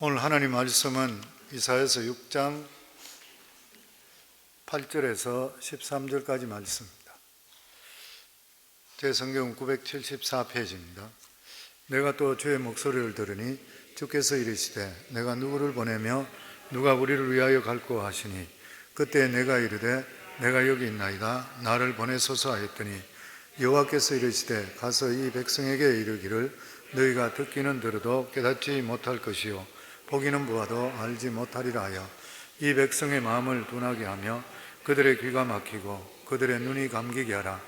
오늘 하나님 말씀은 이사야서 6장 8절에서 13절까지 말씀입니다. 제 성경은 974페이지입니다. 내가 또 주의 목소리를 들으니 주께서 이르시되 내가 누구를 보내며 누가 우리를 위하여 갈고 하시니 그때 내가 이르되 내가 여기 있나이다 나를 보내소서 하였더니 여호와께서 이르시되 가서 이 백성에게 이르기를 너희가 듣기는 들어도 깨닫지 못할 것이요 보기는 보아도 알지 못하리라 하여 이 백성의 마음을 둔하게 하며 그들의 귀가 막히고 그들의 눈이 감기게 하라.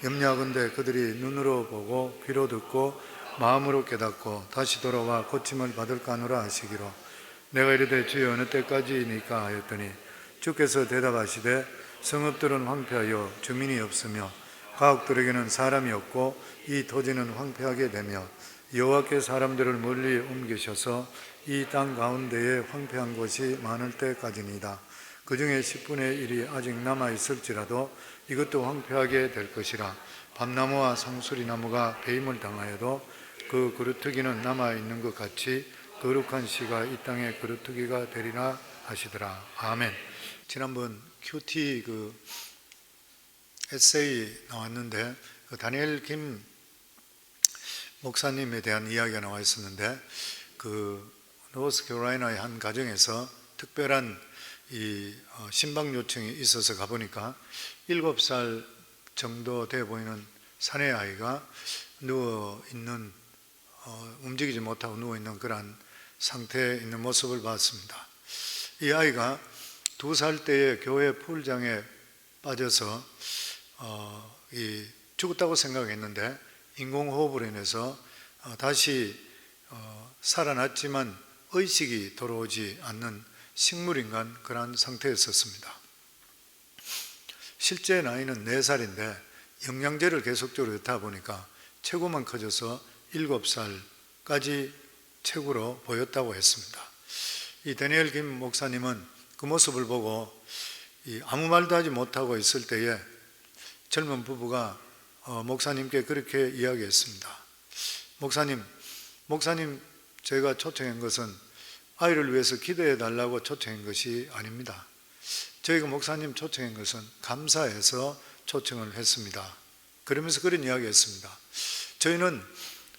염려하건대 그들이 눈으로 보고 귀로 듣고 마음으로 깨닫고 다시 돌아와 고침을 받을까 하노라 하시기로 내가 이르되 주여 어느 때까지이니까 하였더니 주께서 대답하시되 성읍들은 황폐하여 주민이 없으며 가옥들에게는 사람이 없고 이 토지는 황폐하게 되며 여호와께 사람들을 멀리 옮기셔서 이 땅 가운데에 황폐한 곳이 많을 때까지니이다. 그 중에 10분의 1이 아직 남아있을지라도 이것도 황폐하게 될 것이라. 밤나무와 상수리나무가 배임을 당하여도 그 그루터기는 남아있는 것 같이 거룩한 씨가 이 땅의 그루터기가 되리라 하시더라. 아멘. 지난번 큐티 에세이 나왔는데 다니엘 김 목사님에 대한 이야기가 나와 있었는데 노스캐롤라이나의 한 가정에서 특별한 신방 요청이 있어서 가보니까 7살 정도 돼 보이는 사내 아이가 누워있는 움직이지 못하고 누워있는 그런 상태에 있는 모습을 봤습니다. 이 아이가 2살 때에 교회 풀장에 빠져서 죽었다고 생각했는데 인공호흡으로 인해서 다시 살아났지만 의식이 돌아오지 않는 식물인간 그런 상태였었습니다. 실제 나이는 4살인데 영양제를 계속적으로 넣다 보니까 체구만 커져서 7살까지 체구로 보였다고 했습니다. 이 다니엘 김 목사님은 그 모습을 보고 아무 말도 하지 못하고 있을 때에 젊은 부부가 목사님께 그렇게 이야기했습니다. 목사님 저희가 초청한 것은 아이를 위해서 기도해 달라고 초청한 것이 아닙니다. 저희가 목사님 초청한 것은 감사해서 초청을 했습니다. 그러면서 그런 이야기했습니다. 저희는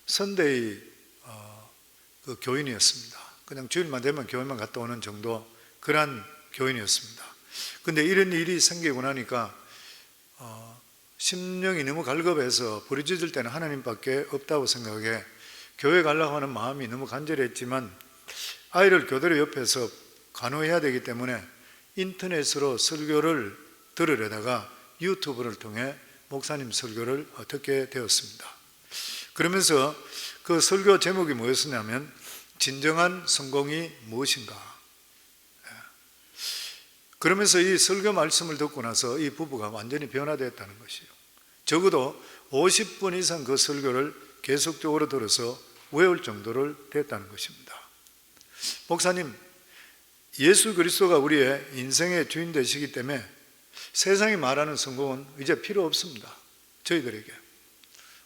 선데이 교인이었습니다. 그냥 주일만 되면 교회만 갔다 오는 정도 그런 교인이었습니다. 그런데 이런 일이 생기고 나니까 심령이 너무 갈급해서 부르짖을 때는 하나님밖에 없다고 생각해 교회 가려고 하는 마음이 너무 간절했지만 아이를 교대로 옆에서 간호해야 되기 때문에 인터넷으로 설교를 들으려다가 유튜브를 통해 목사님 설교를 듣게 되었습니다. 그러면서 그 설교 제목이 뭐였냐면 진정한 성공이 무엇인가. 그러면서 이 설교 말씀을 듣고 나서 이 부부가 완전히 변화되었다는 것이에요. 적어도 50분 이상 그 설교를 계속적으로 들어서 외울 정도를 됐다는 것입니다. 목사님, 예수 그리스도가 우리의 인생의 주인 되시기 때문에 세상이 말하는 성공은 이제 필요 없습니다. 저희들에게.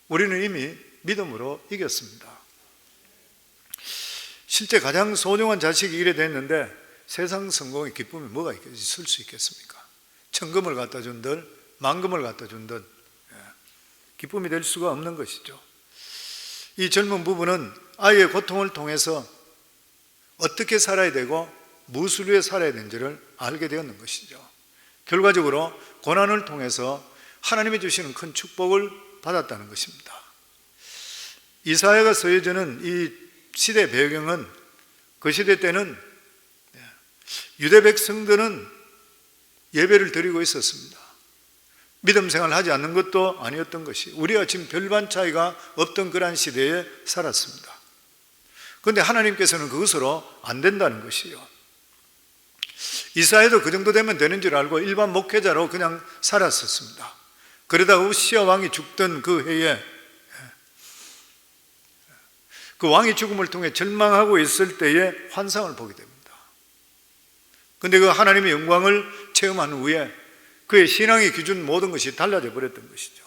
우리는 이미 믿음으로 이겼습니다. 실제 가장 소중한 자식이 이래 됐는데 세상 성공의 기쁨이 뭐가 있을 수 있겠습니까? 천금을 갖다 준들, 만금을 갖다 준들 기쁨이 될 수가 없는 것이죠. 이 젊은 부부는 아이의 고통을 통해서 어떻게 살아야 되고 무엇을 위해 살아야 되는지를 알게 되었는 것이죠. 결과적으로 고난을 통해서 하나님이 주시는 큰 축복을 받았다는 것입니다. 이사야가 쓰여지는 이 시대 배경은 그 시대 때는 유대 백성들은 예배를 드리고 있었습니다. 믿음 생활을 하지 않는 것도 아니었던 것이 우리가 지금 별반 차이가 없던 그러한 시대에 살았습니다. 그런데 하나님께서는 그것으로 안 된다는 것이요. 이사야도 그 정도 되면 되는 줄 알고 일반 목회자로 그냥 살았었습니다. 그러다가 우시야 왕이 죽던 그 해에 그 왕의 죽음을 통해 절망하고 있을 때에 환상을 보게 됩니다. 그런데 그 하나님의 영광을 체험한 후에 그의 신앙의 기준 모든 것이 달라져 버렸던 것이죠.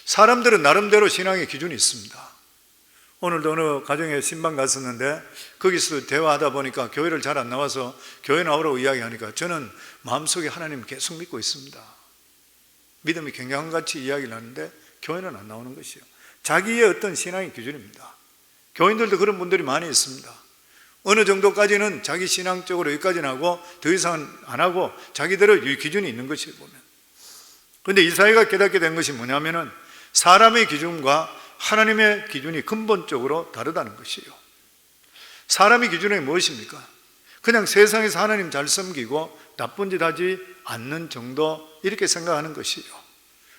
사람들은 나름대로 신앙의 기준이 있습니다. 오늘도 어느 가정에 신방 갔었는데 거기서 대화하다 보니까 교회를 잘 안 나와서 교회 나오라고 이야기하니까 저는 마음속에 하나님 계속 믿고 있습니다. 믿음이 굉장한같이 이야기를 하는데 교회는 안 나오는 것이요. 자기의 어떤 신앙의 기준입니다. 교인들도 그런 분들이 많이 있습니다. 어느 정도까지는 자기 신앙적으로 여기까지는 하고 더 이상은 안 하고 자기대로 이 기준이 있는 것이에요, 보면. 그런데 이사야가 깨닫게 된 것이 뭐냐면은 사람의 기준과 하나님의 기준이 근본적으로 다르다는 것이에요. 사람의 기준이 무엇입니까? 그냥 세상에서 하나님 잘 섬기고 나쁜 짓 하지 않는 정도 이렇게 생각하는 것이에요.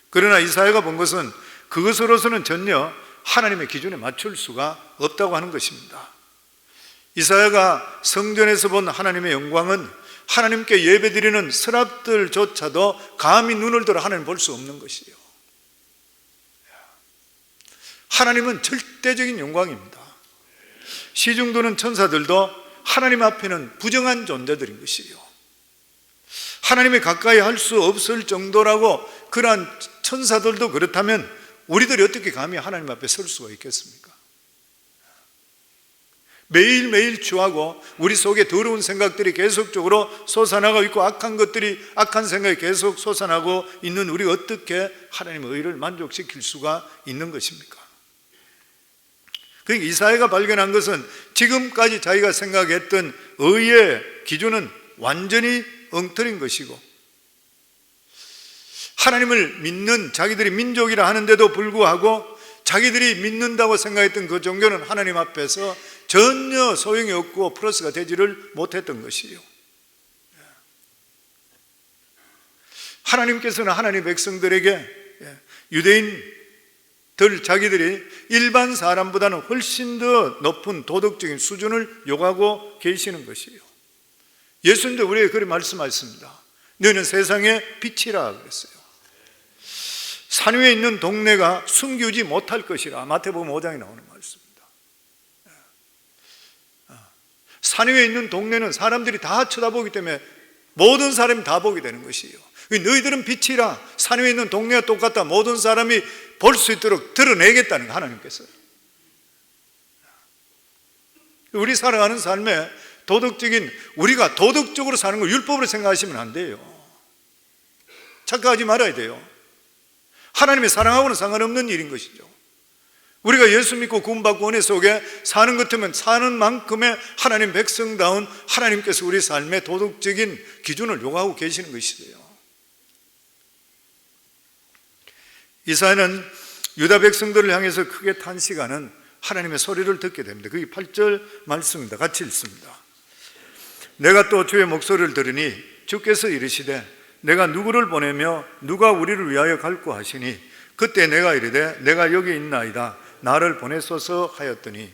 그러나 이사야가 본 것은 그것으로서는 전혀 하나님의 기준에 맞출 수가 없다고 하는 것입니다. 이사야가 성전에서 본 하나님의 영광은 하나님께 예배드리는 서랍들조차도 감히 눈을 들어 하나님 볼 수 없는 것이에요. 하나님은 절대적인 영광입니다. 시중도는 천사들도 하나님 앞에는 부정한 존재들인 것이에요. 하나님이 가까이 할 수 없을 정도라고 그러한 천사들도 그렇다면 우리들이 어떻게 감히 하나님 앞에 설 수가 있겠습니까? 매일매일 취하고 우리 속에 더러운 생각들이 계속적으로 솟아나고 있고 악한 생각이 계속 솟아나고 있는 우리가 어떻게 하나님의 의를 만족시킬 수가 있는 것입니까? 그러니까 이사야가 발견한 것은 지금까지 자기가 생각했던 의의 기준은 완전히 엉터리인 것이고, 하나님을 믿는 자기들이 민족이라 하는데도 불구하고 자기들이 믿는다고 생각했던 그 종교는 하나님 앞에서 전혀 소용이 없고 플러스가 되지를 못했던 것이에요. 하나님께서는 하나님 백성들에게 유대인들 자기들이 일반 사람보다는 훨씬 더 높은 도덕적인 수준을 요구하고 계시는 것이에요. 예수님도 우리에게 그렇게 말씀하셨습니다. 너희는 세상의 빛이라 그랬어요. 산 위에 있는 동네가 숨기지 못할 것이라, 마태복음 5장에 나오는 말씀입니다. 산 위에 있는 동네는 사람들이 다 쳐다보기 때문에 모든 사람이 다 보게 되는 것이에요. 너희들은 빛이라, 산 위에 있는 동네가 똑같다, 모든 사람이 볼 수 있도록 드러내겠다는 거, 하나님께서. 우리 살아가는 삶에 우리가 도덕적으로 사는 걸 율법으로 생각하시면 안 돼요. 착각하지 말아야 돼요. 하나님의 사랑하고는 상관없는 일인 것이죠. 우리가 예수 믿고 구원받고 은혜 속에 사는 것 같으면 사는 만큼의 하나님 백성다운 하나님께서 우리 삶의 도덕적인 기준을 요구하고 계시는 것이에요. 이사야는 유다 백성들을 향해서 크게 탄식하는 하나님의 소리를 듣게 됩니다. 그게 8절 말씀입니다. 같이 읽습니다. 내가 또 주의 목소리를 들으니 주께서 이르시되 내가 누구를 보내며 누가 우리를 위하여 갈고 하시니 그때 내가 이르되 내가 여기 있나이다 나를 보내소서 하였더니,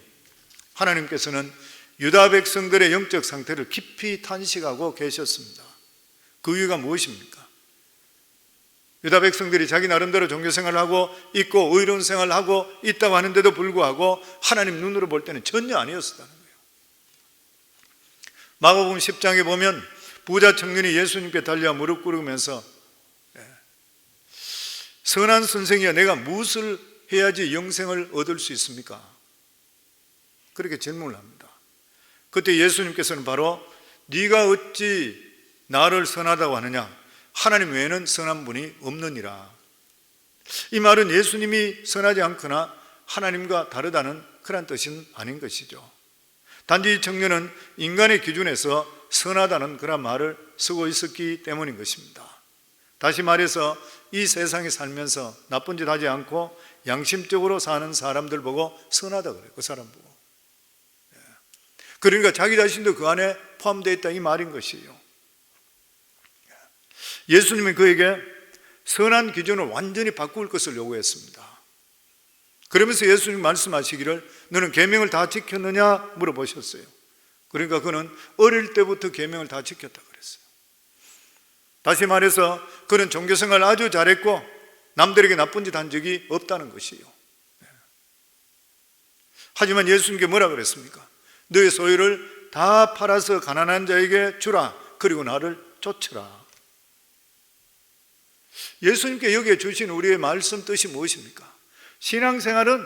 하나님께서는 유다 백성들의 영적 상태를 깊이 탄식하고 계셨습니다. 그 이유가 무엇입니까? 유다 백성들이 자기 나름대로 종교생활을 하고 있고 의로운 생활을 하고 있다고 하는데도 불구하고 하나님 눈으로 볼 때는 전혀 아니었다는 거예요. 마가복음 10장에 보면 부자 청년이 예수님께 달려 무릎 꿇으면서 선한 선생이여 내가 무엇을 해야지 영생을 얻을 수 있습니까? 그렇게 질문을 합니다. 그때 예수님께서는 바로 네가 어찌 나를 선하다고 하느냐, 하나님 외에는 선한 분이 없느니라. 이 말은 예수님이 선하지 않거나 하나님과 다르다는 그런 뜻은 아닌 것이죠. 단지 이 청년은 인간의 기준에서 선하다는 그런 말을 쓰고 있었기 때문인 것입니다. 다시 말해서 이 세상에 살면서 나쁜 짓 하지 않고 양심적으로 사는 사람들 보고 선하다 그래요. 그 사람 보고. 그러니까 자기 자신도 그 안에 포함되어 있다 이 말인 것이에요. 예수님은 그에게 선한 기준을 완전히 바꿀 것을 요구했습니다. 그러면서 예수님 말씀하시기를 너는 계명을 다 지켰느냐 물어보셨어요. 그러니까 그는 어릴 때부터 계명을 다 지켰다 그랬어요. 다시 말해서 그는 종교생활을 아주 잘했고 남들에게 나쁜 짓 한 적이 없다는 것이에요. 하지만 예수님께 뭐라 그랬습니까? 너의 소유를 다 팔아서 가난한 자에게 주라. 그리고 나를 쫓으라. 예수님께 여기에 주신 우리의 말씀 뜻이 무엇입니까? 신앙생활은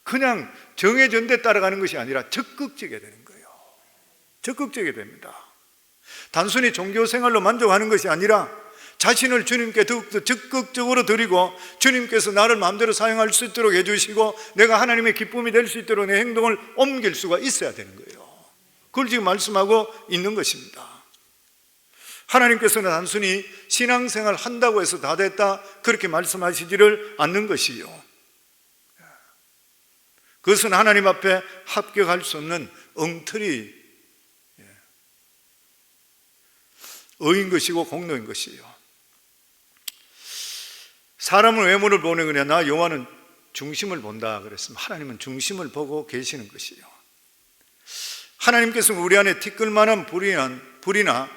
그냥 정해진 데 따라가는 것이 아니라 적극적이게 되는 거예요. 적극적이게 됩니다. 단순히 종교 생활로 만족하는 것이 아니라 자신을 주님께 더욱더 적극적으로 드리고 주님께서 나를 마음대로 사용할 수 있도록 해주시고 내가 하나님의 기쁨이 될 수 있도록 내 행동을 옮길 수가 있어야 되는 거예요. 그걸 지금 말씀하고 있는 것입니다. 하나님께서는 단순히 신앙생활 한다고 해서 다 됐다 그렇게 말씀하시지를 않는 것이요, 그것은 하나님 앞에 합격할 수 없는 엉터리 의인 것이고 공로인 것이요. 사람은 외모를 보는 거냐, 나 여호와는 중심을 본다 그랬으면 하나님은 중심을 보고 계시는 것이요. 하나님께서는 우리 안에 티끌만한 불이나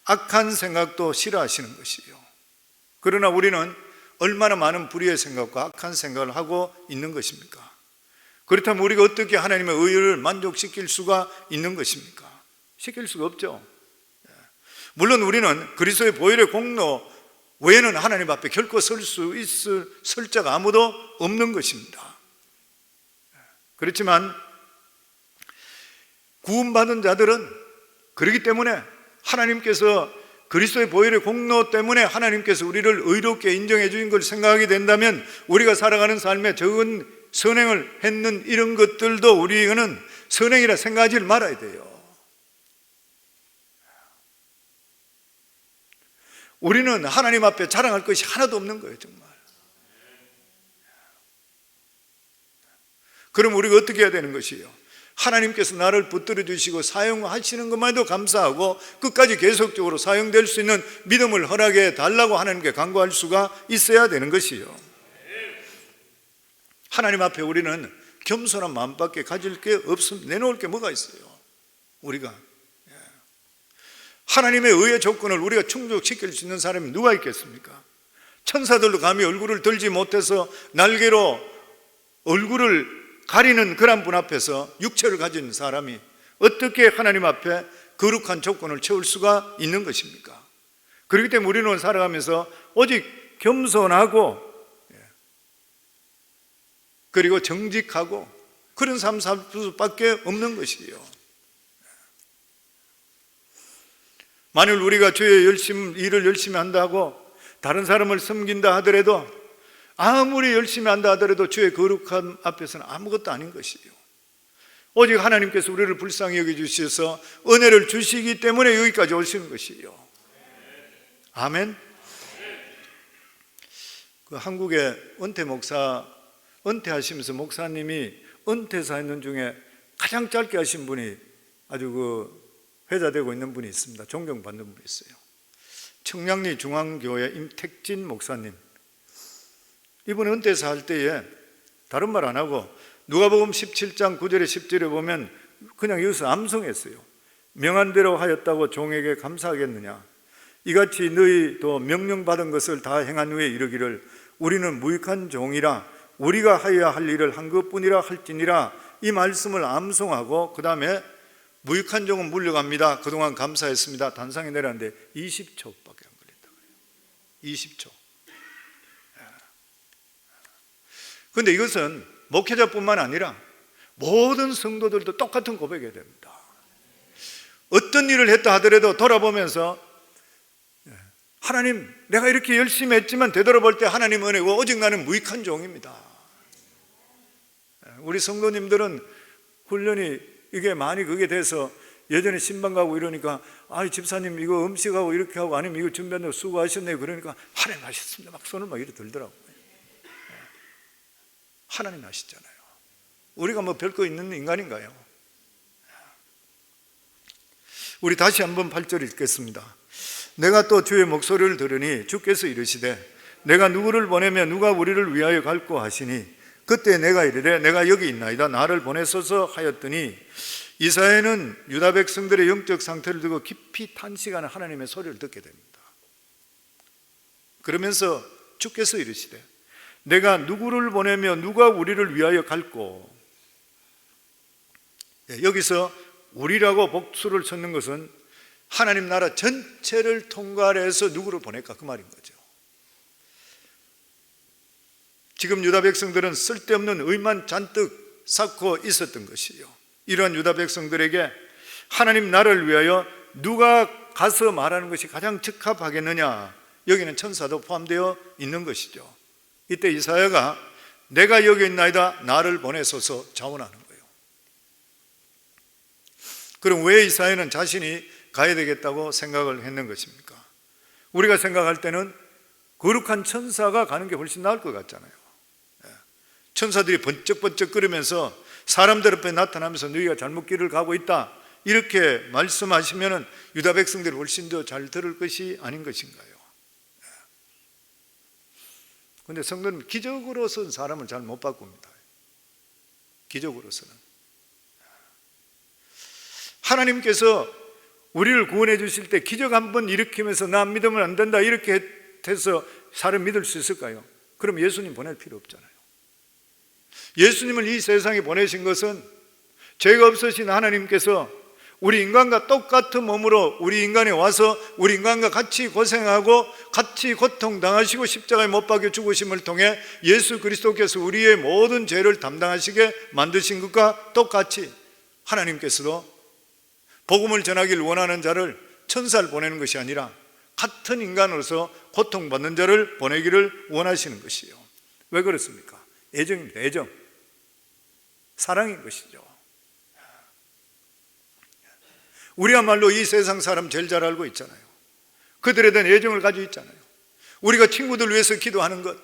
악한 생각도 싫어하시는 것이요. 그러나 우리는 얼마나 많은 불의의 생각과 악한 생각을 하고 있는 것입니까? 그렇다면 우리가 어떻게 하나님의 의를 만족시킬 수가 있는 것입니까? 시킬 수가 없죠. 물론 우리는 그리스도의 보혈의 공로 외에는 하나님 앞에 결코 설 자가 아무도 없는 것입니다. 그렇지만 구원받은 자들은 그렇기 때문에 하나님께서 그리스도의 보혈의 공로 때문에 하나님께서 우리를 의롭게 인정해 주신 걸 생각하게 된다면 우리가 살아가는 삶에 적은 선행을 했는 이런 것들도 우리는 선행이라 생각하지 말아야 돼요. 우리는 하나님 앞에 자랑할 것이 하나도 없는 거예요, 정말. 그럼 우리가 어떻게 해야 되는 것이에요? 하나님께서 나를 붙들어 주시고 사용하시는 것만도 감사하고 끝까지 계속적으로 사용될 수 있는 믿음을 허락해 달라고 하나님께 간구할 수가 있어야 되는 것이요. 하나님 앞에 우리는 겸손한 마음밖에 가질 게 없으면 내놓을 게 뭐가 있어요? 우리가 하나님의 의의 조건을 우리가 충족시킬 수 있는 사람이 누가 있겠습니까? 천사들도 감히 얼굴을 들지 못해서 날개로 얼굴을 가리는 그런 분 앞에서 육체를 가진 사람이 어떻게 하나님 앞에 거룩한 조건을 채울 수가 있는 것입니까? 그렇기 때문에 우리는 살아가면서 오직 겸손하고 그리고 정직하고 그런 삶 살 수밖에 없는 것이에요. 만일 우리가 주의 일을 열심히 한다고 다른 사람을 섬긴다 하더라도 아무리 열심히 한다 하더라도 주의 거룩함 앞에서는 아무것도 아닌 것이에요. 오직 하나님께서 우리를 불쌍히 여겨주셔서 은혜를 주시기 때문에 여기까지 오시는 것이에요. 아멘. 그 한국의 은퇴하시면서 목사님이 은퇴사 있는 중에 가장 짧게 하신 분이 아주 회자되고 있는 분이 있습니다. 존경받는 분이 있어요. 청량리 중앙교회 임택진 목사님. 이분 은퇴사 할 때에 다른 말 안 하고 누가복음 17장 9절에 10절에 보면 그냥 여기서 암송했어요. 명한대로 하였다고 종에게 감사하겠느냐. 이같이 너희도 명령받은 것을 다 행한 후에 이르기를 우리는 무익한 종이라 우리가 하여야 할 일을 한 것뿐이라 할지니라. 이 말씀을 암송하고 그 다음에 무익한 종은 물려갑니다. 그동안 감사했습니다. 단상에 내렸는데 20초밖에 안 걸렸다고 해요. 20초. 그런데 이것은 목회자뿐만 아니라 모든 성도들도 똑같은 고백해야 됩니다. 어떤 일을 했다 하더라도 돌아보면서 하나님, 내가 이렇게 열심히 했지만 되돌아볼 때 하나님 은혜고 오직 나는 무익한 종입니다. 우리 성도님들은 훈련이 이게 많이 그게 돼서 예전에 신방 가고 이러니까 집사님 이거 음식하고 이렇게 하고 아니면 이거 준비한다고 수고하셨네요. 그러니까 하나님 하셨습니다. 막 손을 막 이렇게 들더라고요. 하나님 하시잖아요. 우리가 뭐 별거 있는 인간인가요? 우리 다시 한번 8절 읽겠습니다. 내가 또 주의 목소리를 들으니 주께서 이르시되 내가 누구를 보내며 누가 우리를 위하여 갈고 하시니 그때 내가 이르되 내가 여기 있나이다 나를 보내소서 하였더니 이사야는 유다 백성들의 영적 상태를 두고 깊이 탄식하는 하나님의 소리를 듣게 됩니다. 그러면서 주께서 이르시되 내가 누구를 보내며 누가 우리를 위하여 갈고. 여기서 우리라고 복수를 쳤는 것은 하나님 나라 전체를 통괄해서 누구를 보낼까 그 말인 거죠. 지금 유다 백성들은 쓸데없는 의만 잔뜩 쌓고 있었던 것이요, 이러한 유다 백성들에게 하나님 나라를 위하여 누가 가서 말하는 것이 가장 적합하겠느냐, 여기는 천사도 포함되어 있는 것이죠. 이때 이사야가 내가 여기 있나이다, 나를 보내소서 자원하는 거예요. 그럼 왜 이사야는 자신이 가야 되겠다고 생각을 했는 것입니까? 우리가 생각할 때는 거룩한 천사가 가는 게 훨씬 나을 것 같잖아요. 천사들이 번쩍번쩍 끓으면서 사람들 앞에 나타나면서 너희가 잘못 길을 가고 있다, 이렇게 말씀하시면 유다 백성들이 훨씬 더 잘 들을 것이 아닌 것인가요? 그런데 성도는 기적으로서는 사람을 잘 못 바꿉니다. 기적으로서는. 하나님께서 우리를 구원해 주실 때 기적 한번 일으키면서 나 믿으면 안 된다 이렇게 해서 사람 믿을 수 있을까요? 그럼 예수님 보낼 필요 없잖아요. 예수님을 이 세상에 보내신 것은 죄가 없으신 하나님께서 우리 인간과 똑같은 몸으로 우리 인간에 와서 우리 인간과 같이 고생하고 같이 고통당하시고 십자가에 못 박혀 죽으심을 통해 예수 그리스도께서 우리의 모든 죄를 담당하시게 만드신 것과 똑같이 하나님께서도 복음을 전하기를 원하는 자를 천사를 보내는 것이 아니라 같은 인간으로서 고통받는 자를 보내기를 원하시는 것이요. 왜 그렇습니까? 애정입니다. 애정. 사랑인 것이죠. 우리야말로 이 세상 사람 제일 잘 알고 있잖아요. 그들에 대한 애정을 가지고 있잖아요. 우리가 친구들 위해서 기도하는 것,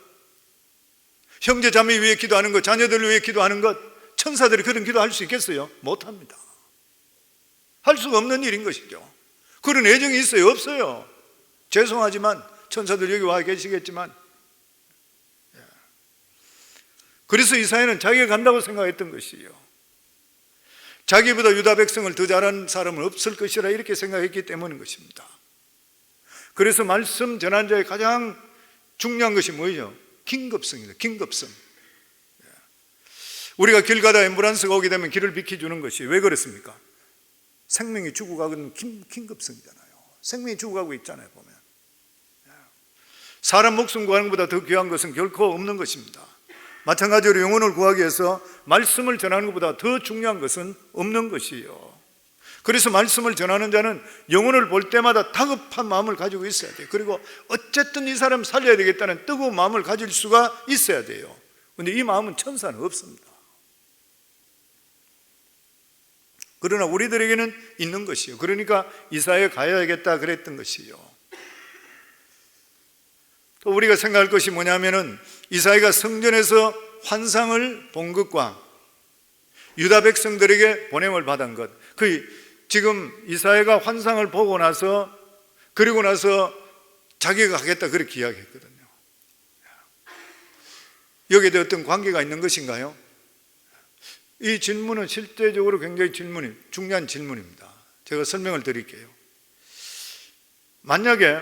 형제 자매 위해 기도하는 것, 자녀들 위해 기도하는 것, 천사들이 그런 기도할 수 있겠어요? 못합니다. 할 수가 없는 일인 것이죠. 그런 애정이 있어요? 없어요. 죄송하지만 천사들 여기 와 계시겠지만, 그래서 이사야는 자기가 간다고 생각했던 것이에요. 자기보다 유다 백성을 더 잘하는 사람은 없을 것이라 이렇게 생각했기 때문인 것입니다. 그래서 말씀 전한 자의 가장 중요한 것이 뭐죠? 긴급성입니다. 긴급성. 우리가 길 가다 앰뷸런스가 오게 되면 길을 비켜주는 것이 왜 그렇습니까? 생명이 죽어가는 긴급성이잖아요. 생명이 죽어가고 있잖아요, 보면. 사람 목숨 구하는 것보다 더 귀한 것은 결코 없는 것입니다. 마찬가지로 영혼을 구하기 위해서 말씀을 전하는 것보다 더 중요한 것은 없는 것이에요. 그래서 말씀을 전하는 자는 영혼을 볼 때마다 다급한 마음을 가지고 있어야 돼요. 그리고 어쨌든 이 사람 살려야 되겠다는 뜨거운 마음을 가질 수가 있어야 돼요. 그런데 이 마음은 천사는 없습니다. 그러나 우리들에게는 있는 것이요. 그러니까 이사야에 가야겠다 그랬던 것이요. 또 우리가 생각할 것이 뭐냐면은 이사야가 성전에서 환상을 본 것과 유다 백성들에게 보냄을 받은 것, 지금 이사야가 환상을 보고 나서 그리고 나서 자기가 가겠다 그렇게 이야기했거든요. 여기에 대해 어떤 관계가 있는 것인가요? 이 질문은 실제적으로 굉장히 중요한 질문입니다. 제가 설명을 드릴게요. 만약에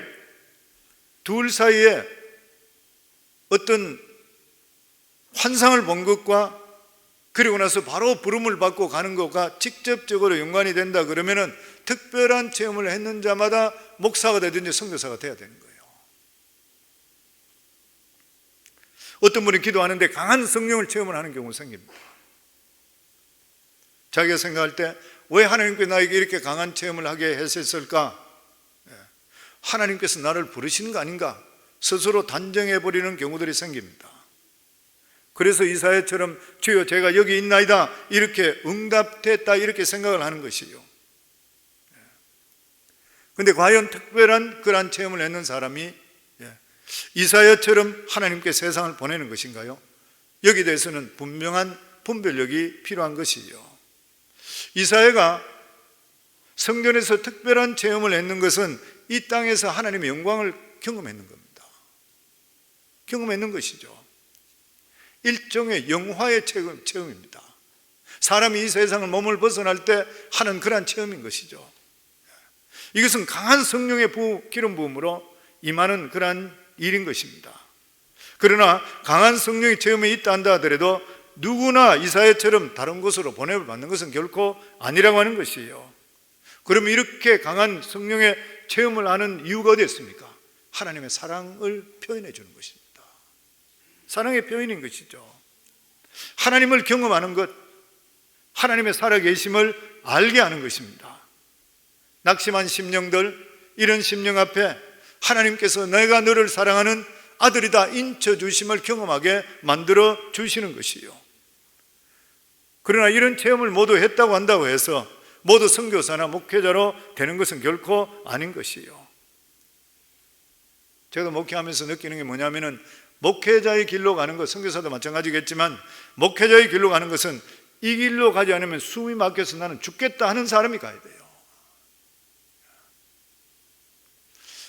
둘 사이에 어떤 환상을 본 것과 그리고 나서 바로 부름을 받고 가는 것과 직접적으로 연관이 된다 그러면은 특별한 체험을 했는 자마다 목사가 되든지 선교사가 돼야 되는 거예요. 어떤 분이 기도하는데 강한 성령을 체험을 하는 경우가 생깁니다. 자기가 생각할 때 왜 하나님께서 나에게 이렇게 강한 체험을 하게 했을까? 하나님께서 나를 부르시는 거 아닌가? 스스로 단정해버리는 경우들이 생깁니다. 그래서 이사야처럼 주여 제가 여기 있나이다 이렇게 응답됐다 이렇게 생각을 하는 것이요. 그런데 과연 특별한 그러한 체험을 했는 사람이 이사야처럼 하나님께 세상을 보내는 것인가요? 여기에 대해서는 분명한 분별력이 필요한 것이요. 이사야가 성전에서 특별한 체험을 했는 것은 이 땅에서 하나님의 영광을 경험했는 겁니다. 경험했는 것이죠. 일종의 영화의 체험입니다. 사람이 이 세상을 몸을 벗어날 때 하는 그러한 체험인 것이죠. 이것은 강한 성령의 기름 부음으로 임하는 그러한 일인 것입니다. 그러나 강한 성령의 체험이 있다 한다 하더라도 누구나 이사야처럼 다른 곳으로 보냄을 받는 것은 결코 아니라고 하는 것이에요. 그럼 이렇게 강한 성령의 체험을 하는 이유가 어디 있습니까? 하나님의 사랑을 표현해 주는 것입니다. 사랑의 표현인 것이죠. 하나님을 경험하는 것, 하나님의 살아계심을 알게 하는 것입니다. 낙심한 심령들, 이런 심령 앞에 하나님께서 내가 너를 사랑하는 아들이다 인쳐주심을 경험하게 만들어 주시는 것이요. 그러나 이런 체험을 모두 했다고 한다고 해서 모두 선교사나 목회자로 되는 것은 결코 아닌 것이요. 제가 목회하면서 느끼는 게 뭐냐면은 목회자의 길로 가는 것, 선교사도 마찬가지겠지만 목회자의 길로 가는 것은 이 길로 가지 않으면 숨이 막혀서 나는 죽겠다 하는 사람이 가야 돼요.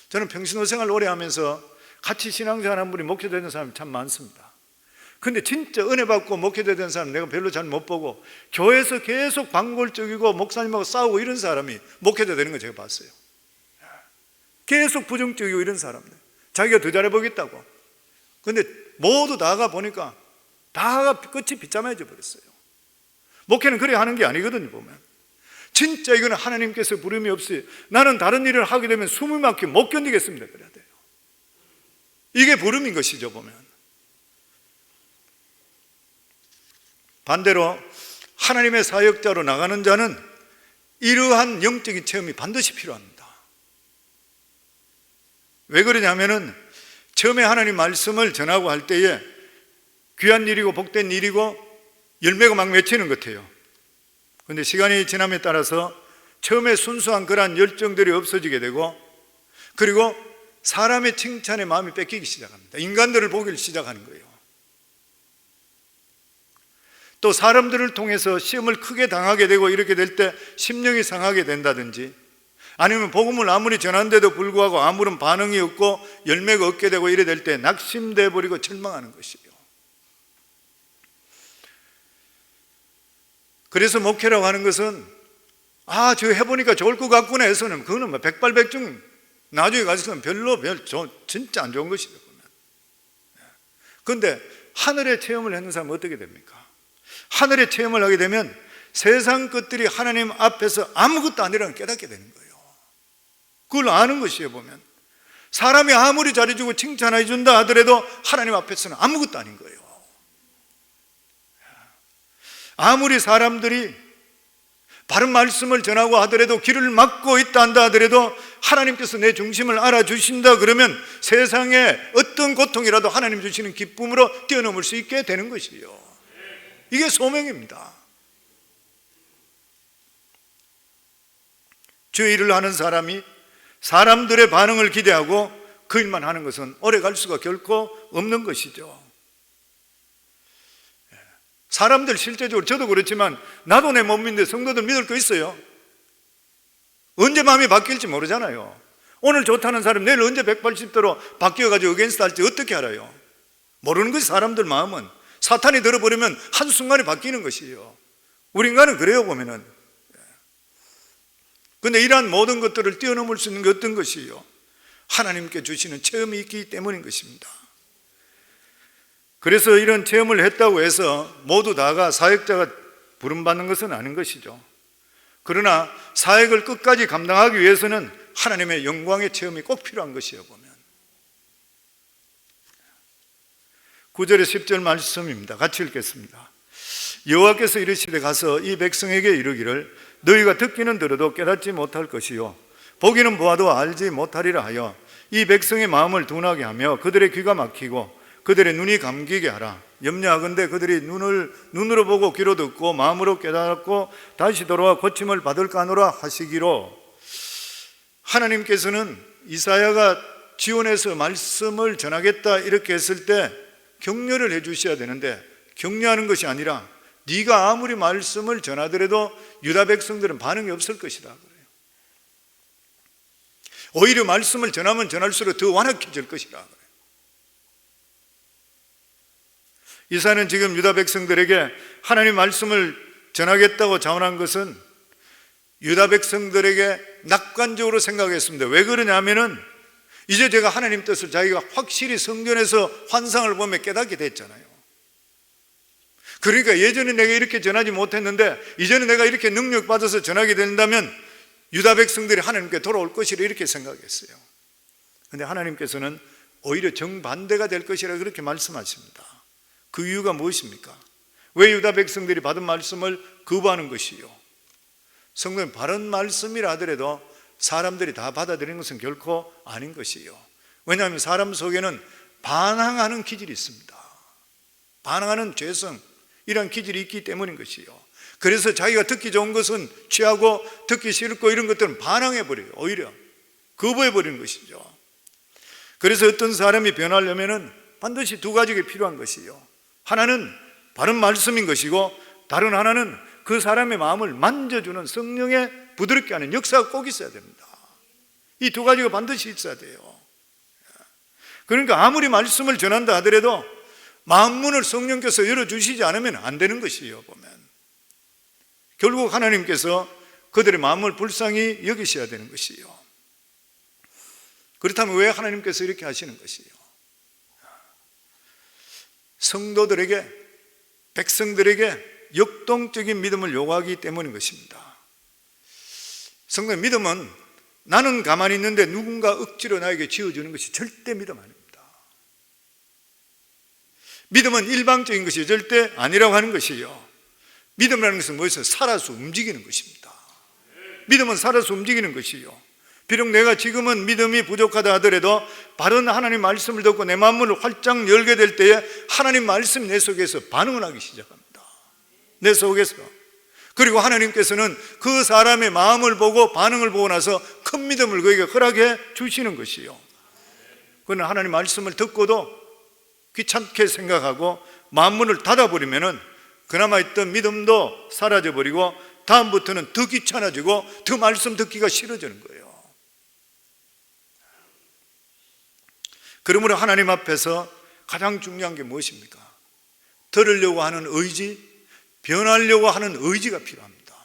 저는 평신도 생활 오래 하면서 같이 신앙생활 한 분이 목회자 되는 사람이 참 많습니다. 근데 진짜 은혜 받고 목회자 되는 사람 내가 별로 잘 못 보고 교회에서 계속 방골적이고 목사님하고 싸우고 이런 사람이 목회자 되는 걸 제가 봤어요. 계속 부정적이고 이런 사람들, 자기가 더 잘해보겠다고. 근데 모두 다가 보니까 다가 끝이 비참해져 버렸어요. 목회는 그래 하는 게 아니거든요. 보면 진짜 이거는 하나님께서 부름이 없이 나는 다른 일을 하게 되면 숨이 막혀 못 견디겠습니다. 그래야 돼요. 이게 부름인 것이죠. 보면 반대로 하나님의 사역자로 나가는 자는 이러한 영적인 체험이 반드시 필요합니다. 왜 그러냐면은 처음에 하나님 말씀을 전하고 할 때에 귀한 일이고 복된 일이고 열매가 막 맺히는 것 같아요. 그런데 시간이 지남에 따라서 처음에 순수한 그러한 열정들이 없어지게 되고, 그리고 사람의 칭찬에 마음이 뺏기기 시작합니다. 인간들을 보기를 시작하는 거예요. 또 사람들을 통해서 시험을 크게 당하게 되고 이렇게 될 때 심령이 상하게 된다든지, 아니면 복음을 아무리 전한데도 불구하고 아무런 반응이 없고 열매가 없게 되고 이래 될 때 낙심돼 버리고 절망하는 것이에요. 그래서 목회라고 하는 것은 저 해보니까 좋을 것 같구나 해서는 그거는 뭐 백발백중 나중에 가서는 진짜 안 좋은 것이죠. 그런데 하늘의 체험을 하는 사람은 어떻게 됩니까? 하늘의 체험을 하게 되면 세상 것들이 하나님 앞에서 아무것도 아니라는 걸 깨닫게 되는 거예요. 그걸 아는 것이에요. 보면 사람이 아무리 잘해주고 칭찬해 준다 하더라도 하나님 앞에서는 아무것도 아닌 거예요. 아무리 사람들이 바른 말씀을 전하고 하더라도 길을 막고 있다 한다 하더라도 하나님께서 내 중심을 알아주신다 그러면 세상에 어떤 고통이라도 하나님 주시는 기쁨으로 뛰어넘을 수 있게 되는 것이에요. 이게 소명입니다. 주의 일을 하는 사람이 사람들의 반응을 기대하고 그 일만 하는 것은 오래 갈 수가 결코 없는 것이죠. 사람들 실제적으로 저도 그렇지만 나도 내 몸인데 성도들 믿을 거 있어요? 언제 마음이 바뀔지 모르잖아요. 오늘 좋다는 사람 내일 언제 180도로 바뀌어가지고 어게인스트 할지 어떻게 알아요? 모르는 것이 사람들 마음은. 사탄이 들어버리면 한순간에 바뀌는 것이에요. 우리 인간은 그래요. 보면은. 그런데 이러한 모든 것들을 뛰어넘을 수 있는 게 어떤 것이에요? 하나님께 주시는 체험이 있기 때문인 것입니다. 그래서 이런 체험을 했다고 해서 모두 다가 사역자가 부름받는 것은 아닌 것이죠. 그러나 사역을 끝까지 감당하기 위해서는 하나님의 영광의 체험이 꼭 필요한 것이에요. 보면 9절에 10절 말씀입니다. 같이 읽겠습니다. 여호와께서 이르시되 가서 이 백성에게 이르기를 너희가 듣기는 들어도 깨닫지 못할 것이요 보기는 보아도 알지 못하리라 하여 이 백성의 마음을 둔하게 하며 그들의 귀가 막히고 그들의 눈이 감기게 하라. 염려하건대 그들이 눈으로 보고 귀로 듣고 마음으로 깨닫고 다시 돌아와 고침을 받을까 하노라 하시기로. 하나님께서는 이사야가 지온에서 말씀을 전하겠다 이렇게 했을 때 격려를 해 주셔야 되는데 격려하는 것이 아니라 네가 아무리 말씀을 전하더라도 유다 백성들은 반응이 없을 것이다 그래요. 오히려 말씀을 전하면 전할수록 더 완악해질 것이다 그래요. 이사야는 지금 유다 백성들에게 하나님 말씀을 전하겠다고 자원한 것은 유다 백성들에게 낙관적으로 생각했습니다. 왜 그러냐면은 이제 제가 하나님 뜻을 자기가 확실히 성경에서 환상을 보며 깨닫게 됐잖아요. 그러니까 예전에 내가 이렇게 전하지 못했는데 이제는 내가 이렇게 능력받아서 전하게 된다면 유다 백성들이 하나님께 돌아올 것이라 이렇게 생각했어요. 그런데 하나님께서는 오히려 정반대가 될 것이라 그렇게 말씀하십니다. 그 이유가 무엇입니까? 왜 유다 백성들이 받은 말씀을 거부하는 것이요? 성도는 바른 말씀이라 하더라도 사람들이 다 받아들이는 것은 결코 아닌 것이요. 왜냐하면 사람 속에는 반항하는 기질이 있습니다. 반항하는 죄성, 이런 기질이 있기 때문인 것이요. 그래서 자기가 듣기 좋은 것은 취하고 듣기 싫고 이런 것들은 반항해버려요. 오히려 거부해버리는 것이죠. 그래서 어떤 사람이 변하려면 반드시 두 가지가 필요한 것이요. 하나는 바른 말씀인 것이고 다른 하나는 그 사람의 마음을 만져주는 성령의 부드럽게 하는 역사가 꼭 있어야 됩니다. 이 두 가지가 반드시 있어야 돼요. 그러니까 아무리 말씀을 전한다 하더라도 마음문을 성령께서 열어주시지 않으면 안 되는 것이에요. 보면 결국 하나님께서 그들의 마음을 불쌍히 여기셔야 되는 것이에요. 그렇다면 왜 하나님께서 이렇게 하시는 것이에요? 성도들에게, 백성들에게 역동적인 믿음을 요구하기 때문인 것입니다. 성도의 믿음은 나는 가만히 있는데 누군가 억지로 나에게 지어주는 것이 절대 믿음 아닙니다. 믿음은 일방적인 것이 절대 아니라고 하는 것이에요. 믿음이라는 것은 뭐였어요? 살아서 움직이는 것입니다. 믿음은 살아서 움직이는 것이요. 비록 내가 지금은 믿음이 부족하다 하더라도 바른 하나님 말씀을 듣고 내 마음을 활짝 열게 될 때에 하나님 말씀이 내 속에서 반응을 하기 시작합니다. 내 속에서. 그리고 하나님께서는 그 사람의 마음을 보고 반응을 보고 나서 큰 믿음을 그에게 허락해 주시는 것이요. 그는 하나님 말씀을 듣고도 귀찮게 생각하고 마음문을 닫아버리면은 그나마 있던 믿음도 사라져버리고 다음부터는 더 귀찮아지고 더 말씀 듣기가 싫어지는 거예요. 그러므로 하나님 앞에서 가장 중요한 게 무엇입니까? 들으려고 하는 의지, 변하려고 하는 의지가 필요합니다.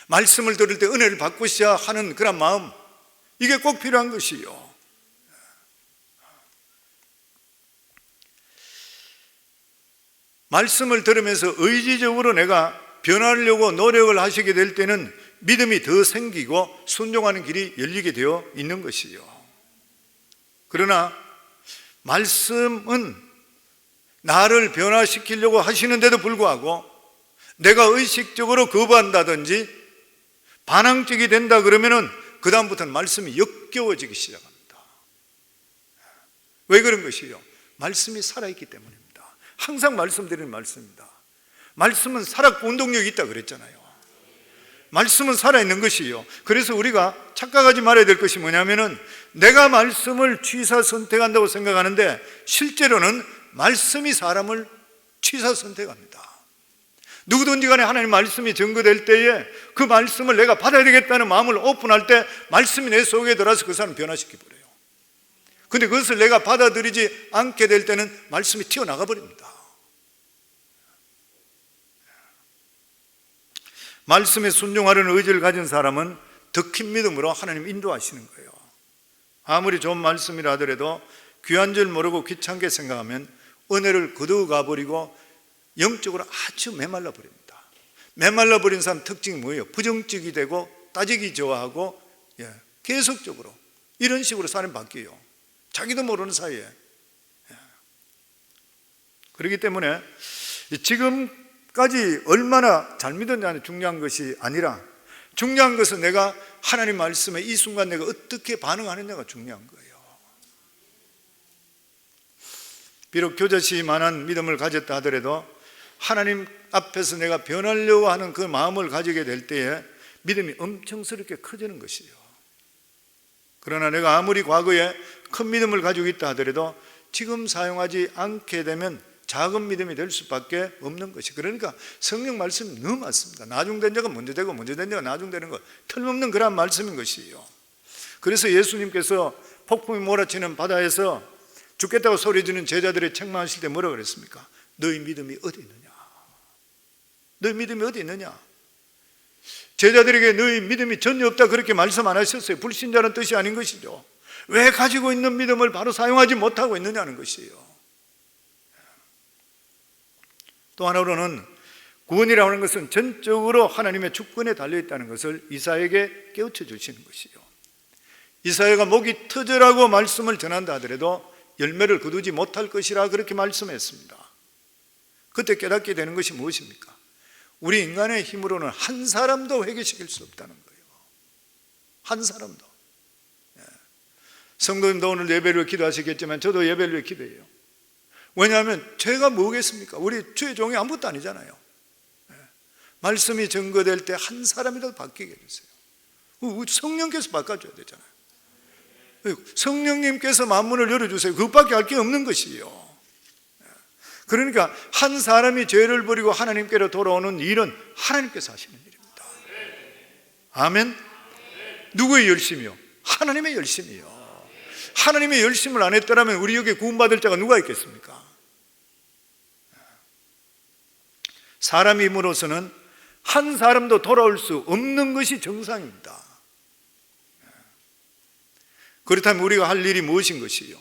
말씀을 들을 때 은혜를 받고자 하는 그런 마음, 이게 꼭 필요한 것이요. 말씀을 들으면서 의지적으로 내가 변하려고 노력을 하시게 될 때는 믿음이 더 생기고 순종하는 길이 열리게 되어 있는 것이요. 그러나 말씀은 나를 변화시키려고 하시는데도 불구하고 내가 의식적으로 거부한다든지 반항적이 된다 그러면은 그 다음부터는 말씀이 역겨워지기 시작합니다. 왜 그런 것이요? 말씀이 살아있기 때문입니다. 항상 말씀드리는 말씀입니다. 말씀은 살아있고 운동력이 있다 그랬잖아요. 말씀은 살아있는 것이요. 그래서 우리가 착각하지 말아야 될 것이 뭐냐면은 내가 말씀을 취사 선택한다고 생각하는데 실제로는 말씀이 사람을 취사 선택합니다. 누구든지 간에 하나님 말씀이 증거될 때에 그 말씀을 내가 받아야 되겠다는 마음을 오픈할 때 말씀이 내 속에 들어와서 그 사람을 변화시켜버려요. 근데 그것을 내가 받아들이지 않게 될 때는 말씀이 튀어나가 버립니다. 말씀에 순종하려는 의지를 가진 사람은 더 큰 믿음으로 하나님 인도하시는 거예요. 아무리 좋은 말씀이라 하더라도 귀한 줄 모르고 귀찮게 생각하면 은혜를 거두어가 버리고 영적으로 아주 메말라 버립니다. 메말라 버린 사람 특징이 뭐예요? 부정적이 되고 따지기 좋아하고 계속적으로 이런 식으로 사람이 바뀌어요. 자기도 모르는 사이에. 그렇기 때문에 지금까지 얼마나 잘 믿었냐는 중요한 것이 아니라 중요한 것은 내가 하나님 말씀에 이 순간 내가 어떻게 반응하느냐가 중요한 거예요. 비록 교자씨만한 믿음을 가졌다 하더라도 하나님 앞에서 내가 변하려고 하는 그 마음을 가지게 될 때에 믿음이 엄청스럽게 커지는 것이에요. 그러나 내가 아무리 과거에 큰 믿음을 가지고 있다 하더라도 지금 사용하지 않게 되면 작은 믿음이 될 수밖에 없는 것이. 그러니까 성령 말씀이 너무 많습니다. 나중된 자가 먼저 되고 먼저 된 자가 나중되는 것, 틀림없는 그런 말씀인 것이에요. 그래서 예수님께서 폭풍이 몰아치는 바다에서 죽겠다고 소리지는 제자들의 책망하실 때 뭐라고 그랬습니까? 너희 믿음이 어디 있느냐? 너희 믿음이 어디 있느냐? 제자들에게 너희 믿음이 전혀 없다 그렇게 말씀 안 하셨어요. 불신자는 뜻이 아닌 것이죠. 왜 가지고 있는 믿음을 바로 사용하지 못하고 있느냐는 것이에요. 또 하나로는 구원이라고 하는 것은 전적으로 하나님의 주권에 달려있다는 것을 이사에게 깨우쳐 주시는 것이요. 이사야가 목이 터져라고 말씀을 전한다 하더라도 열매를 거두지 못할 것이라 그렇게 말씀했습니다. 그때 깨닫게 되는 것이 무엇입니까? 우리 인간의 힘으로는 한 사람도 회개시킬 수 없다는 거예요. 한 사람도. 성도님도 오늘 예배를 기도하시겠지만 저도 예배를 기도해요. 왜냐하면 죄가 뭐겠습니까? 우리 죄 종이 아무것도 아니잖아요. 말씀이 증거될 때 한 사람이라도 바뀌게 해주세요. 성령께서 바꿔줘야 되잖아요. 성령님께서 만문을 열어주세요. 그것밖에 할 게 없는 것이에요. 그러니까 한 사람이 죄를 버리고 하나님께로 돌아오는 일은 하나님께서 하시는 일입니다. 아멘. 누구의 열심이요? 하나님의 열심이요. 하나님의 열심을 안 했더라면 우리 여기에 구원받을 자가 누가 있겠습니까? 사람의 힘으로서는 한 사람도 돌아올 수 없는 것이 정상입니다. 그렇다면 우리가 할 일이 무엇인 것이요?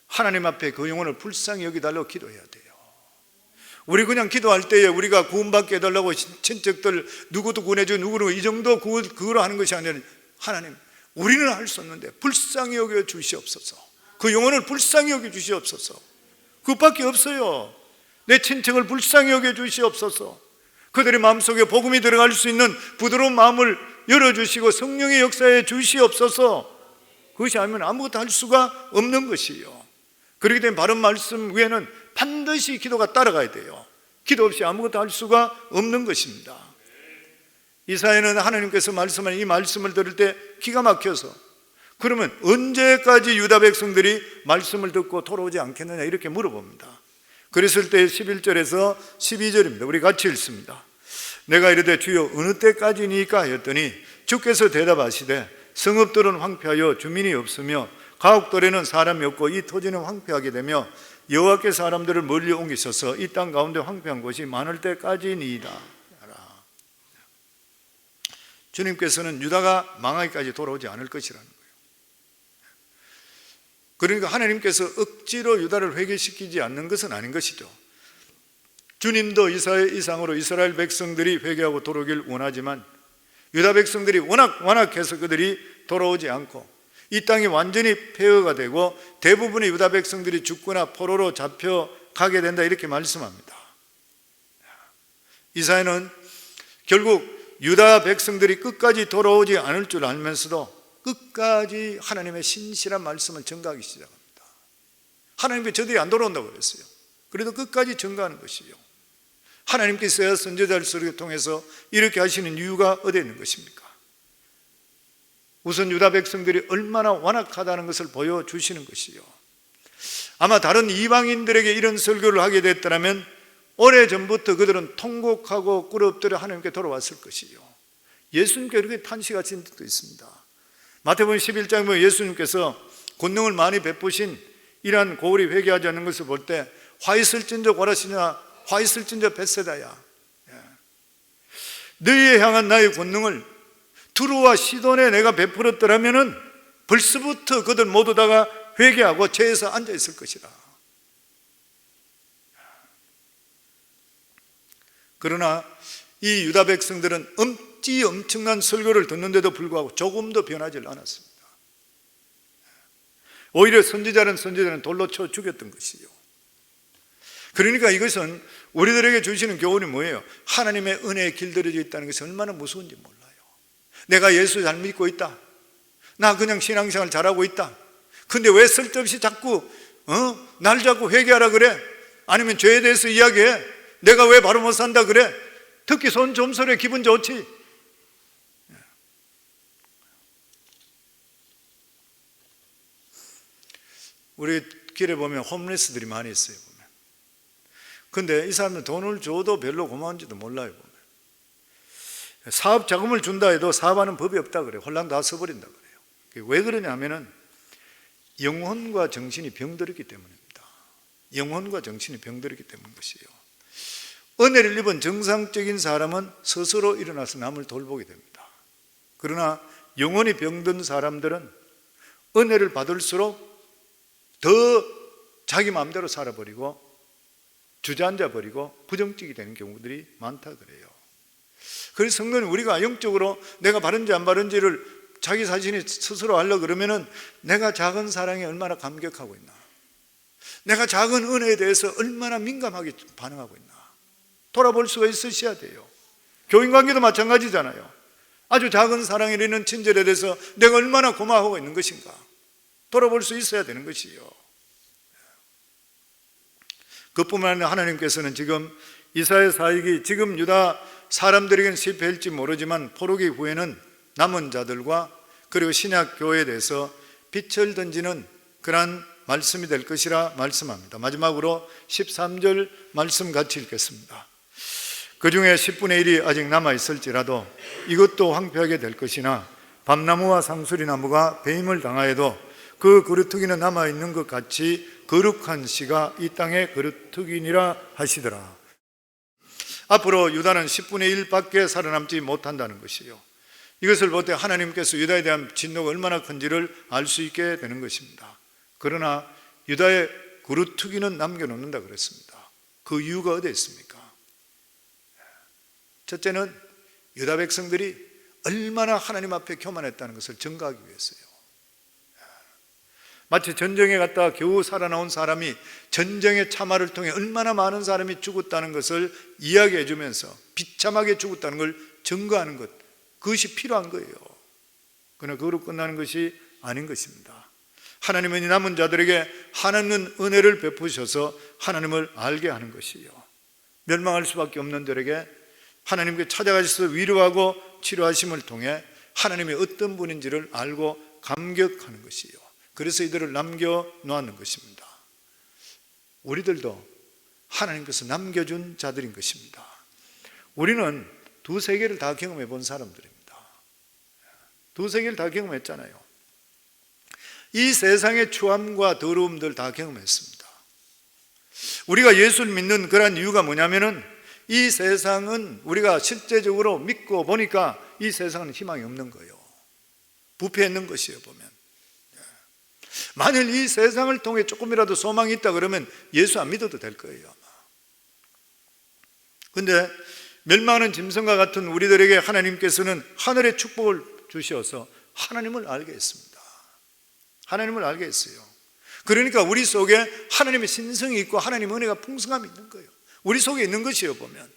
하나님 앞에 그 영혼을 불쌍히 여기달라고 기도해야 돼요. 우리 그냥 기도할 때에 우리가 구원받게 해달라고 친척들 누구도 구원해줘 누구는 이 정도 그거로 하는 것이 아니라 하나님 우리는 할 수 없는데 불쌍히 여겨 주시옵소서. 그 영혼을 불쌍히 여겨 주시옵소서. 그것밖에 없어요. 내 친척을 불쌍히 여겨 주시옵소서. 그들의 마음속에 복음이 들어갈 수 있는 부드러운 마음을 열어주시고 성령의 역사에 주시옵소서. 그것이 아니면 아무것도 할 수가 없는 것이에요. 그렇기 때문에 바른 말씀 위에는 반드시 기도가 따라가야 돼요. 기도 없이 아무것도 할 수가 없는 것입니다. 이사야는 하나님께서 말씀하는 이 말씀을 들을 때 기가 막혀서 그러면 언제까지 유다 백성들이 말씀을 듣고 돌아오지 않겠느냐 이렇게 물어봅니다. 그랬을 때 11절에서 12절입니다. 우리 같이 읽습니다. 내가 이르되 주여 어느 때까지니까 하였더니 주께서 대답하시되 성읍들은 황폐하여 주민이 없으며 가옥들에는 사람이 없고 이 토지는 황폐하게 되며 여호와께 사람들을 멀리 옮기셔서 이 땅 가운데 황폐한 곳이 많을 때까지니이다. 주님께서는 유다가 망하기까지 돌아오지 않을 것이라는 거예요. 그러니까 하나님께서 억지로 유다를 회개시키지 않는 것은 아닌 것이죠. 주님도 이사의 이상으로 이스라엘 백성들이 회개하고 돌아오길 원하지만 유다 백성들이 워낙 완악해서 그들이 돌아오지 않고 이 땅이 완전히 폐허가 되고 대부분의 유다 백성들이 죽거나 포로로 잡혀가게 된다 이렇게 말씀합니다. 이사야는 결국 유다 백성들이 끝까지 돌아오지 않을 줄 알면서도 끝까지 하나님의 신실한 말씀을 전가하기 시작합니다. 하나님께 저들이 안 돌아온다고 그랬어요. 그래도 끝까지 전가하는 것이요. 하나님께서야 선지자를 통해서 이렇게 하시는 이유가 어디에 있는 것입니까? 우선 유다 백성들이 얼마나 완악하다는 것을 보여주시는 것이요. 아마 다른 이방인들에게 이런 설교를 하게 됐더라면 오래전부터 그들은 통곡하고 꿇어엎드려 하나님께 돌아왔을 것이요. 예수님께 그렇게 탄식하신 적도 있습니다. 마태복음 11장에 보면 예수님께서 권능을 많이 베푸신 이러한 고울이 회개하지 않는 것을 볼 때 화 있을진저 고라시냐 화 있을진저 벳세다야, 너희에 향한 나의 권능을 두루와 시돈에 내가 베풀었더라면 벌써부터 그들 모두 다가 회개하고 죄에서 앉아 있을 것이라. 그러나 이 유다 백성들은 엄청난 설교를 듣는데도 불구하고 조금도 변하지 않았습니다. 오히려 선지자는 돌로 쳐 죽였던 것이요. 그러니까 이것은 우리들에게 주시는 교훈이 뭐예요? 하나님의 은혜에 길들여져 있다는 것이 얼마나 무서운지 몰라요. 내가 예수 잘 믿고 있다, 나 그냥 신앙생활 잘하고 있다, 근데 왜 쓸데없이 자꾸 날 자꾸 회개하라 그래? 아니면 죄에 대해서 이야기해? 내가 왜 바로 못 산다 그래? 특히 손 좀 소리에 기분 좋지? 우리 길에 보면 홈레스들이 많이 있어요. 보면. 근데 이 사람은 돈을 줘도 별로 고마운지도 몰라요. 보면. 사업 자금을 준다 해도 사업하는 법이 없다 그래요. 홀랑 다 써버린다 그래요. 왜 그러냐 하면은 영혼과 정신이 병들었기 때문입니다. 영혼과 정신이 병들었기 때문인 것이에요. 은혜를 입은 정상적인 사람은 스스로 일어나서 남을 돌보게 됩니다. 그러나 영혼이 병든 사람들은 은혜를 받을수록 더 자기 마음대로 살아버리고 주저앉아 버리고 부정적이 되는 경우들이 많다 그래요. 그래서 성도는 우리가 영적으로 내가 바른지 안 바른지를 자기 자신이 스스로 하려고 그러면은 내가 작은 사랑에 얼마나 감격하고 있나, 내가 작은 은혜에 대해서 얼마나 민감하게 반응하고 있나 돌아볼 수가 있으셔야 돼요. 교인관계도 마찬가지잖아요. 아주 작은 사랑이라는 친절에 대해서 내가 얼마나 고마워하고 있는 것인가 돌아볼 수 있어야 되는 것이요. 그뿐만 아니라 하나님께서는 지금 이사야 사역이 지금 유다 사람들에게는 실패할지 모르지만 포로기 후에는 남은 자들과 그리고 신약 교회에 대해서 빛을 던지는 그러한 말씀이 될 것이라 말씀합니다. 마지막으로 13절 말씀 같이 읽겠습니다. 그 중에 10분의 1이 아직 남아있을지라도 이것도 황폐하게 될 것이나 밤나무와 상수리나무가 배임을 당하여도 그 그루터기는 남아있는 것 같이 거룩한 씨가 이 땅의 그루터기니라 하시더라. 앞으로 유다는 10분의 1밖에 살아남지 못한다는 것이에요. 이것을 볼 때 하나님께서 유다에 대한 진노가 얼마나 큰지를 알 수 있게 되는 것입니다. 그러나 유다의 그루터기는 남겨놓는다 그랬습니다. 그 이유가 어디에 있습니까? 첫째는 유다 백성들이 얼마나 하나님 앞에 교만했다는 것을 증거하기 위해서요. 마치 전쟁에 갔다가 겨우 살아나온 사람이 전쟁의 참화를 통해 얼마나 많은 사람이 죽었다는 것을 이야기해 주면서 비참하게 죽었다는 걸 증거하는 것, 그것이 필요한 거예요. 그러나 그거로 끝나는 것이 아닌 것입니다. 하나님은 이 남은 자들에게 하나님은 은혜를 베푸셔서 하나님을 알게 하는 것이요, 멸망할 수밖에 없는 자들에게 하나님께 찾아가셔서 위로하고 치료하심을 통해 하나님이 어떤 분인지를 알고 감격하는 것이요, 그래서 이들을 남겨놓는 것입니다. 우리들도 하나님께서 남겨준 자들인 것입니다. 우리는 두 세계를 다 경험해 본 사람들입니다. 두 세계를 다 경험했잖아요. 이 세상의 추함과 더러움들 다 경험했습니다. 우리가 예수를 믿는 그런 이유가 뭐냐면은 이 세상은 우리가 실제적으로 믿고 보니까 이 세상은 희망이 없는 거예요. 부패했는 것이에요. 보면 만일 이 세상을 통해 조금이라도 소망이 있다 그러면 예수 안 믿어도 될 거예요 아마. 그런데 멸망하는 짐승과 같은 우리들에게 하나님께서는 하늘의 축복을 주셔서 하나님을 알게 했습니다. 하나님을 알게 했어요. 그러니까 우리 속에 하나님의 신성이 있고 하나님의 은혜가 풍성함이 있는 거예요. 우리 속에 있는 것이에요 보면.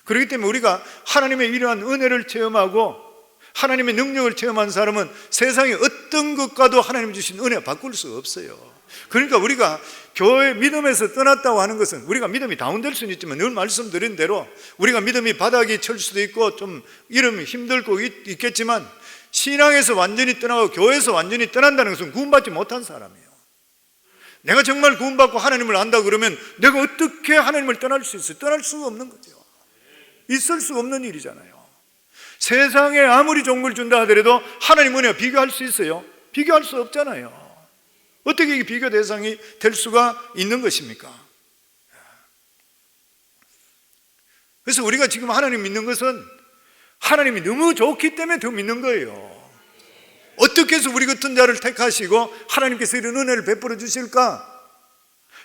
그렇기 때문에 우리가 하나님의 이러한 은혜를 체험하고 하나님의 능력을 체험한 사람은 세상의 어떤 것과도 하나님 주신 은혜 바꿀 수가 없어요. 그러니까 우리가 교회 믿음에서 떠났다고 하는 것은 우리가 믿음이 다운될 수는 있지만 늘 말씀드린 대로 우리가 믿음이 바닥이 칠 수도 있고 좀 이러면 힘들고 있겠지만 신앙에서 완전히 떠나고 교회에서 완전히 떠난다는 것은 구원받지 못한 사람이에요. 내가 정말 구원받고 하나님을 안다 그러면 내가 어떻게 하나님을 떠날 수 있어요? 떠날 수가 없는 거죠. 있을 수 없는 일이잖아요. 세상에 아무리 좋은 걸 준다 하더라도 하나님 은혜와 비교할 수 있어요? 비교할 수 없잖아요. 어떻게 이게 비교 대상이 될 수가 있는 것입니까? 그래서 우리가 지금 하나님 믿는 것은 하나님이 너무 좋기 때문에 더 믿는 거예요. 어떻게 해서 우리 같은 자를 택하시고 하나님께서 이런 은혜를 베풀어 주실까?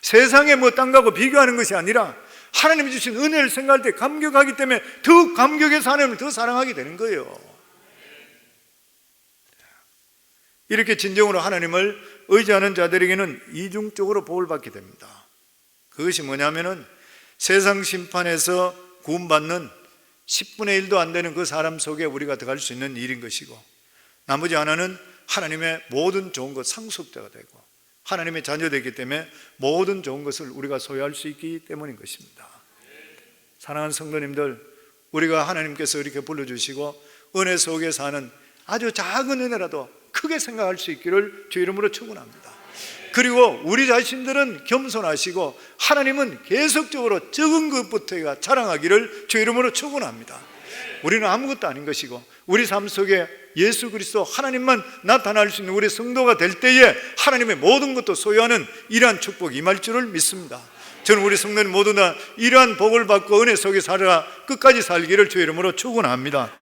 세상에 뭐 딴 거하고 비교하는 것이 아니라 하나님이 주신 은혜를 생각할 때 감격하기 때문에 더 감격해서 하나님을 더 사랑하게 되는 거예요. 이렇게 진정으로 하나님을 의지하는 자들에게는 이중적으로 복을 받게 됩니다. 그것이 뭐냐면은 세상 심판에서 구원받는 10분의 1도 안 되는 그 사람 속에 우리가 들어갈 수 있는 일인 것이고, 나머지 하나는 하나님의 모든 좋은 것 상속자가 되고 하나님의 자녀되기 때문에 모든 좋은 것을 우리가 소유할 수 있기 때문인 것입니다. 사랑하는 성도님들, 우리가 하나님께서 이렇게 불러주시고 은혜 속에 사는 아주 작은 은혜라도 크게 생각할 수 있기를 주 이름으로 축원합니다. 그리고 우리 자신들은 겸손하시고 하나님은 계속적으로 적은 것부터 자랑하기를 주 이름으로 축원합니다. 우리는 아무것도 아닌 것이고 우리 삶 속에 예수 그리스도 하나님만 나타날 수 있는 우리 성도가 될 때에 하나님의 모든 것도 소유하는 이러한 축복이 임할 줄을 믿습니다. 저는 우리 성도님 모두 다 이러한 복을 받고 은혜 속에 살아 끝까지 살기를 주 이름으로 축원합니다.